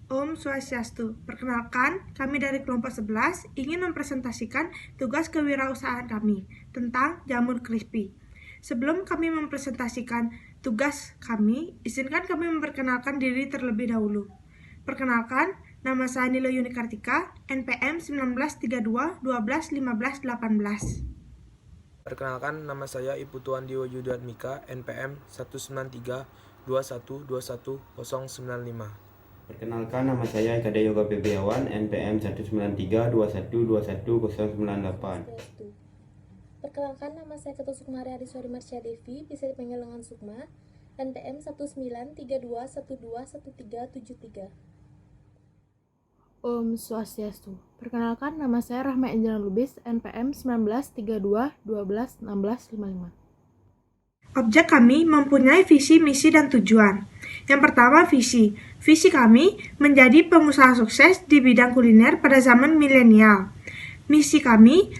Om Swastiastu. Perkenalkan, kami dari kelompok 11 ingin mempresentasikan tugas kewirausahaan kami tentang jamur crispy. Sebelum kami mempresentasikan tugas kami, izinkan kami memperkenalkan diri terlebih dahulu. Perkenalkan, nama saya Nilo Yunikartika, NPM 1932 Perkenalkan, nama saya Ibu Tuan Dio Yudatmika, NPM 19321210095. Perkenalkan, nama saya Eka Yoga Febriawan, NPM 19321211098. Perkenalkan, nama saya Ketua Sukmari Ariswari Marsha Devi, bisa dipanggil dengan Sukma, NPM 1932121373. Om Swastiastu. Perkenalkan, nama saya Rahma Angela Lubis, NPM 1932121655. Objek kami mempunyai visi, misi, dan tujuan. Yang pertama, visi. Visi kami menjadi pengusaha sukses di bidang kuliner pada zaman milenial. Misi kami,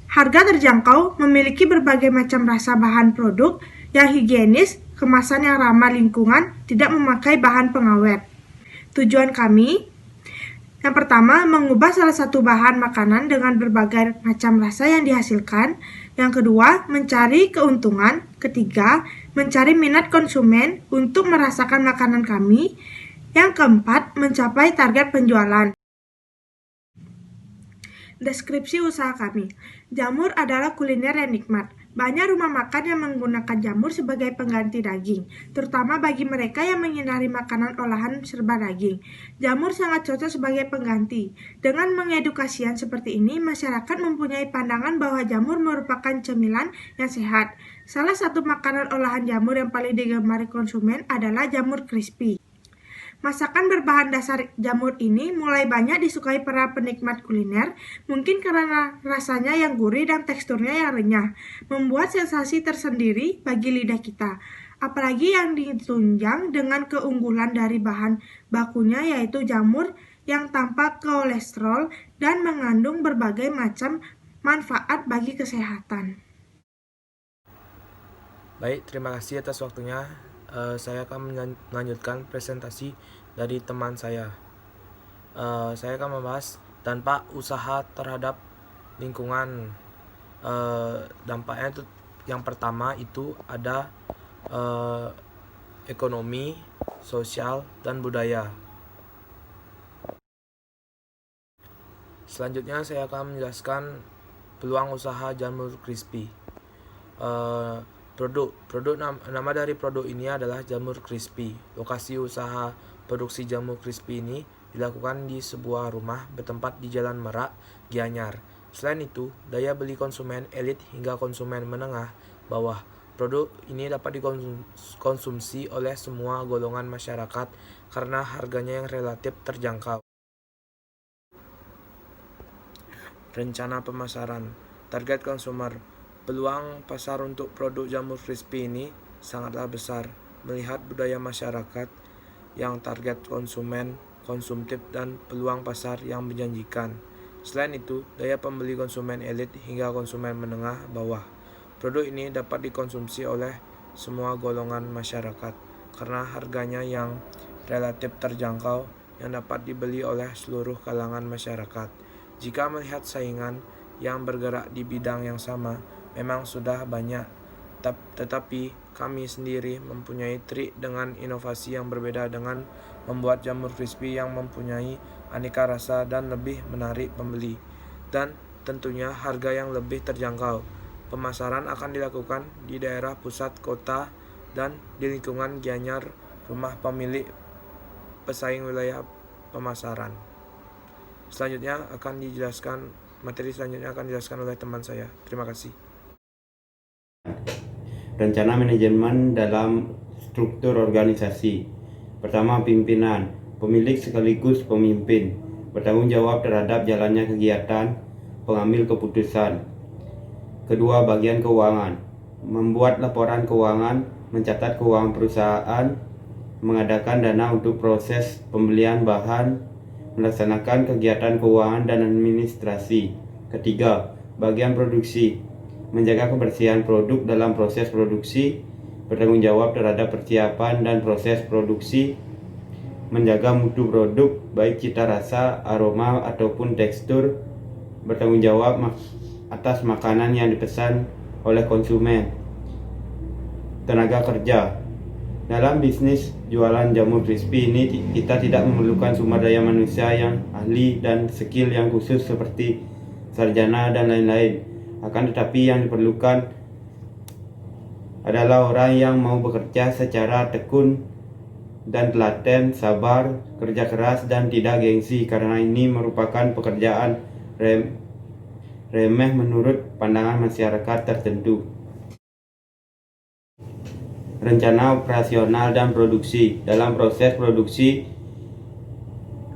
harga terjangkau, memiliki berbagai macam rasa bahan produk yang higienis, kemasan yang ramah lingkungan, tidak memakai bahan pengawet. Tujuan kami, yang pertama, mengubah salah satu bahan makanan dengan berbagai macam rasa yang dihasilkan. Yang kedua, mencari keuntungan. Ketiga, mencari minat konsumen untuk merasakan makanan kami. Yang keempat, mencapai target penjualan. Deskripsi usaha kami. Jamur adalah kuliner yang nikmat. Banyak rumah makan yang menggunakan jamur sebagai pengganti daging, terutama bagi mereka yang menghindari makanan olahan serba daging. Jamur sangat cocok sebagai pengganti. Dengan mengedukasian seperti ini, masyarakat mempunyai pandangan bahwa jamur merupakan cemilan yang sehat. Salah satu makanan olahan jamur yang paling digemari konsumen adalah jamur crispy. Masakan berbahan dasar jamur ini mulai banyak disukai para penikmat kuliner, mungkin karena rasanya yang gurih dan teksturnya yang renyah, membuat sensasi tersendiri bagi lidah kita. Apalagi yang ditunjang dengan keunggulan dari bahan bakunya yaitu jamur yang tanpa kolesterol dan mengandung berbagai macam manfaat bagi kesehatan. Baik, terima kasih atas waktunya. Saya akan melanjutkan presentasi dari teman saya. Saya akan membahas dampak usaha terhadap lingkungan. Dampaknya itu yang pertama itu ada ekonomi, sosial, dan budaya. Selanjutnya saya akan menjelaskan peluang usaha jamur crispy. Nama dari produk ini adalah jamur crispy. Lokasi usaha produksi jamur crispy ini dilakukan di sebuah rumah bertempat di Jalan Merak, Gianyar. Selain itu, daya beli konsumen elit hingga konsumen menengah bawah. Produk ini dapat dikonsumsi oleh semua golongan masyarakat karena harganya yang relatif terjangkau. Rencana pemasaran, target konsumer. Peluang pasar untuk produk jamur crispy ini sangatlah besar melihat budaya masyarakat yang target konsumen konsumtif dan peluang pasar yang menjanjikan. Selain itu, daya pembeli konsumen elit hingga konsumen menengah bawah. Produk ini dapat dikonsumsi oleh semua golongan masyarakat karena harganya yang relatif terjangkau yang dapat dibeli oleh seluruh kalangan masyarakat. Jika melihat saingan yang bergerak di bidang yang sama, memang sudah banyak, tetapi kami sendiri mempunyai trik dengan inovasi yang berbeda dengan membuat jamur crispy yang mempunyai aneka rasa dan lebih menarik pembeli, dan tentunya harga yang lebih terjangkau. Pemasaran akan dilakukan di daerah pusat kota dan di lingkungan Gianyar, rumah pemilik pesaing wilayah pemasaran. Materi selanjutnya akan dijelaskan oleh teman saya. Terima kasih. Rencana manajemen dalam struktur organisasi. Pertama, pimpinan. Pemilik sekaligus pemimpin. Bertanggung jawab terhadap jalannya kegiatan pengambil keputusan. Kedua, bagian keuangan. Membuat laporan keuangan, mencatat keuangan perusahaan, mengadakan dana untuk proses pembelian bahan, melaksanakan kegiatan keuangan dan administrasi. Ketiga, bagian produksi. Menjaga kebersihan produk dalam proses produksi, bertanggung jawab terhadap persiapan dan proses produksi, menjaga mutu produk, baik cita rasa, aroma, ataupun tekstur, bertanggung jawab atas makanan yang dipesan oleh konsumen. Tenaga kerja. Dalam bisnis jualan jamur crispy ini, kita tidak memerlukan sumber daya manusia yang ahli dan skill yang khusus seperti sarjana dan lain-lain. Akan tetapi yang diperlukan adalah orang yang mau bekerja secara tekun dan telaten, sabar, kerja keras, dan tidak gengsi, karena ini merupakan pekerjaan remeh menurut pandangan masyarakat tertentu. Rencana operasional dan produksi. Dalam proses produksi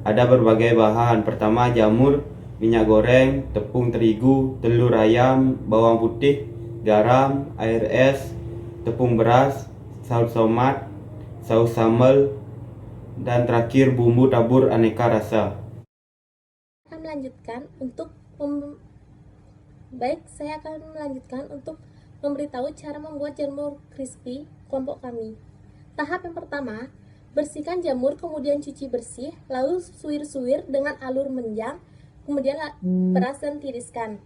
ada berbagai bahan. Pertama, jamur, minyak goreng, tepung terigu, telur ayam, bawang putih, garam, air es, tepung beras, saus tomat, saus sambal, dan terakhir bumbu tabur aneka rasa. Saya akan melanjutkan untuk memberitahu cara membuat jamur crispy kelompok kami. Tahap yang pertama, bersihkan jamur, kemudian cuci bersih, lalu suwir-suwir dengan alur menjang, kemudian peras dan tiriskan.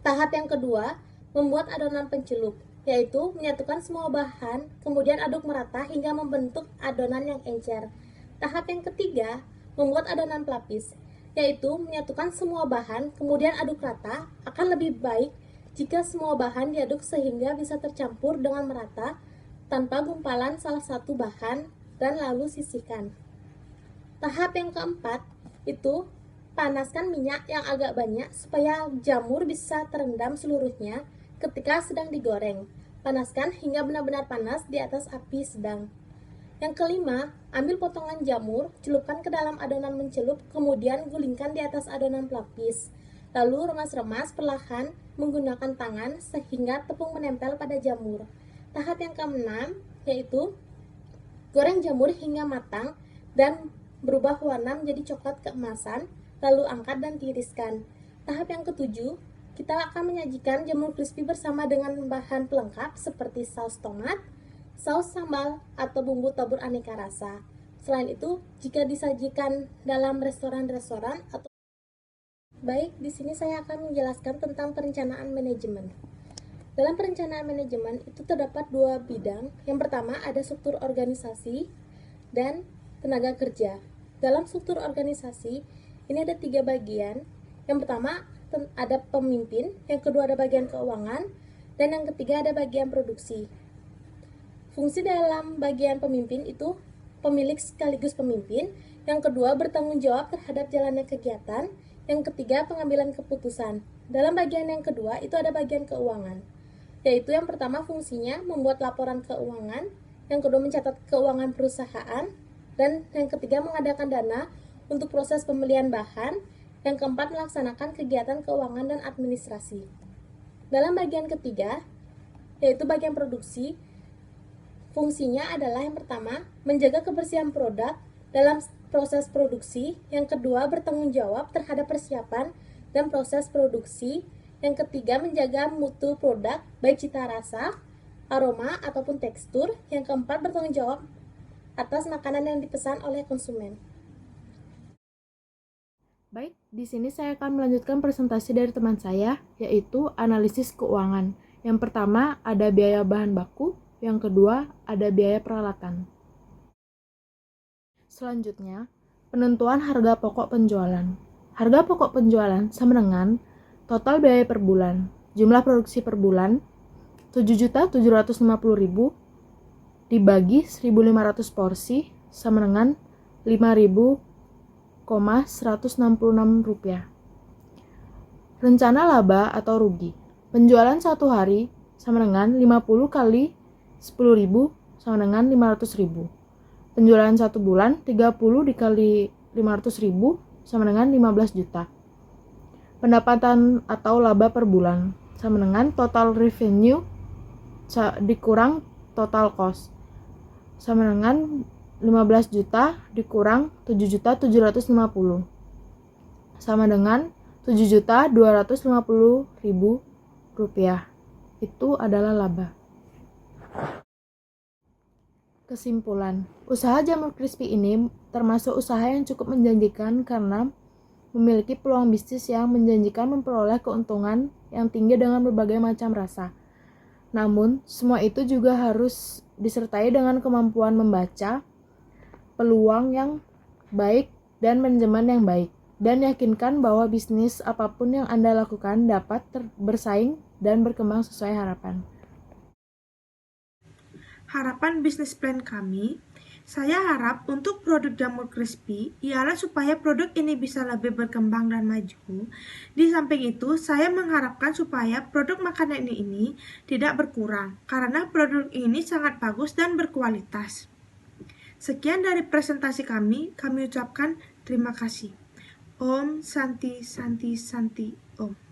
Tahap yang kedua, membuat adonan pencelup, yaitu menyatukan semua bahan, kemudian aduk merata hingga membentuk adonan yang encer. Tahap yang ketiga, membuat adonan pelapis, yaitu menyatukan semua bahan, kemudian aduk rata. Akan lebih baik jika semua bahan diaduk sehingga bisa tercampur dengan merata tanpa gumpalan salah satu bahan, dan lalu sisihkan. Tahap yang keempat itu panaskan minyak yang agak banyak supaya jamur bisa terendam seluruhnya ketika sedang digoreng. Panaskan hingga benar-benar panas di atas api sedang. Yang kelima, ambil potongan jamur, celupkan ke dalam adonan mencelup, kemudian gulingkan di atas adonan pelapis. Lalu remas-remas perlahan menggunakan tangan sehingga tepung menempel pada jamur. Tahap yang keenam yaitu goreng jamur hingga matang dan berubah warna menjadi coklat keemasan, lalu angkat dan tiriskan. Tahap yang ketujuh, kita akan menyajikan jamur crispy bersama dengan bahan pelengkap seperti saus tomat, saus sambal, atau bumbu tabur aneka rasa. Selain itu, jika disajikan dalam restoran-restoran atau baik, di sini saya akan menjelaskan tentang perencanaan manajemen. Dalam perencanaan manajemen itu terdapat dua bidang. Yang pertama ada struktur organisasi dan tenaga kerja. Dalam struktur organisasi ini ada 3 bagian. Yang pertama ada pemimpin, yang kedua ada bagian keuangan, dan yang ketiga ada bagian produksi. Fungsi dalam bagian pemimpin itu pemilik sekaligus pemimpin, yang kedua bertanggung jawab terhadap jalannya kegiatan, yang ketiga pengambilan keputusan. Dalam bagian yang kedua itu ada bagian keuangan, yaitu yang pertama fungsinya membuat laporan keuangan, yang kedua mencatat keuangan perusahaan, dan yang ketiga mengadakan dana untuk proses pembelian bahan, yang keempat melaksanakan kegiatan keuangan dan administrasi. Dalam bagian ketiga, yaitu bagian produksi, fungsinya adalah yang pertama menjaga kebersihan produk dalam proses produksi, yang kedua bertanggung jawab terhadap persiapan dan proses produksi, yang ketiga menjaga mutu produk baik cita rasa, aroma ataupun tekstur, yang keempat bertanggung jawab atas makanan yang dipesan oleh konsumen. Baik, di sini saya akan melanjutkan presentasi dari teman saya, yaitu analisis keuangan. Yang pertama ada biaya bahan baku, yang kedua ada biaya peralatan. Selanjutnya, penentuan harga pokok penjualan. Harga pokok penjualan sama dengan total biaya per bulan. Jumlah produksi per bulan 7.750.000 dibagi 1.500 porsi sama dengan 5.166 rupiah. Rencana laba atau rugi. Penjualan satu hari sama dengan 50 kali 10.000 sama dengan 500.000. Penjualan satu bulan 30 dikali 500.000 sama dengan 15 juta. Pendapatan atau laba per bulan sama dengan total revenue dikurang total cost sama dengan 15 juta dikurang 7.750 sama dengan 7.250.000 rupiah. Itu adalah laba. Kesimpulan, usaha jamur crispy ini termasuk usaha yang cukup menjanjikan karena memiliki peluang bisnis yang menjanjikan memperoleh keuntungan yang tinggi dengan berbagai macam rasa. Namun, semua itu juga harus disertai dengan kemampuan membaca peluang yang baik dan manajemen yang baik, dan yakinkan bahwa bisnis apapun yang Anda lakukan dapat bersaing dan berkembang sesuai harapan. Harapan bisnis plan kami, saya harap untuk produk jamur crispy ialah supaya produk ini bisa lebih berkembang dan maju. Di samping itu, saya mengharapkan supaya produk makanan ini tidak berkurang, karena produk ini sangat bagus dan berkualitas. Sekian dari presentasi kami ucapkan terima kasih. Om Santi Santi Santi Om.